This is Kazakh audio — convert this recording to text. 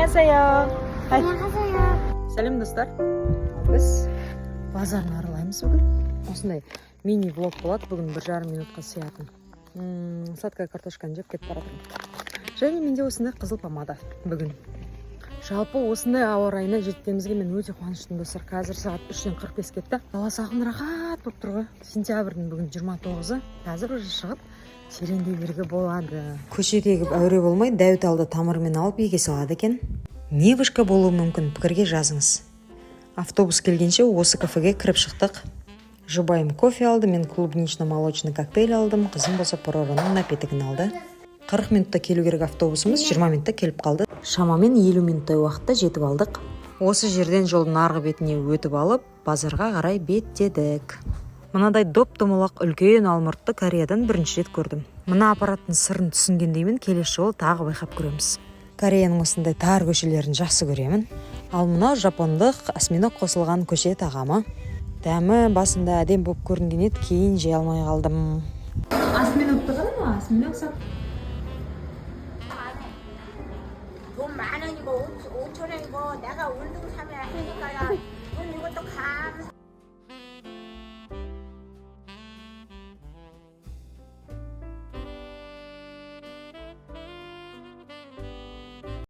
안녕하세요. 안녕하세요. сәлем достар. Біз базарын аралаймыз бүгін. Осындай мини влог болады. Бүгін 1,5 минутқа сиятын. Сладкая картошканы жеп кетіп баратырмын. Және менде осындай қызыл помада бүгін. Жалпы осындай ауа райына жеткенімізге мен өте қуаныштымын достар. Қазір сағат 3-тен 45 кетті. Ауа салқын рахат болып тұр ғой. Сентябрьдің бүгін 29-ы. Қазір уже шығып серуендей беруге болады. Көшедегі әуре болмай дәуіт алды тамырымен алып еге салады екен. Не вышка болуы мүмкін, пікірге жазыңыз. Автобус келгенше осы кафеге кіріп шықтық. Жұбайым кофе алды, мен клубнично-молочный коктейль алдым. Қызым болса Поророның напитогын алды. 40 минутта келу керек автобусымыз, 20 минутта келіп қалды. Шамамен 50 минуттай уақытта жетіп алдық. Осы жерден жолдың арғы бетіне өтіп алып, базарға қарай беттедік. Мынадай доп-домалақ үлкен алмұртты Кореядан бірінші рет көрдім. Мына аппараттың сырын түсінгендеймін, келесі жолы тағы байқап көреміз. Кореяның осындай тар көшелерін жақсы көремін. Ал мынау жапондық осьминог қосылған көше тағамы. Дәмі басында әдем болып көрінген еді, кейін жей алмай қалдым. осьминогты қана ма? осьминог сап. 돈 10,000원이고 5,000원이고 내가 운동 사면 하니까요. 돈 이것도 감.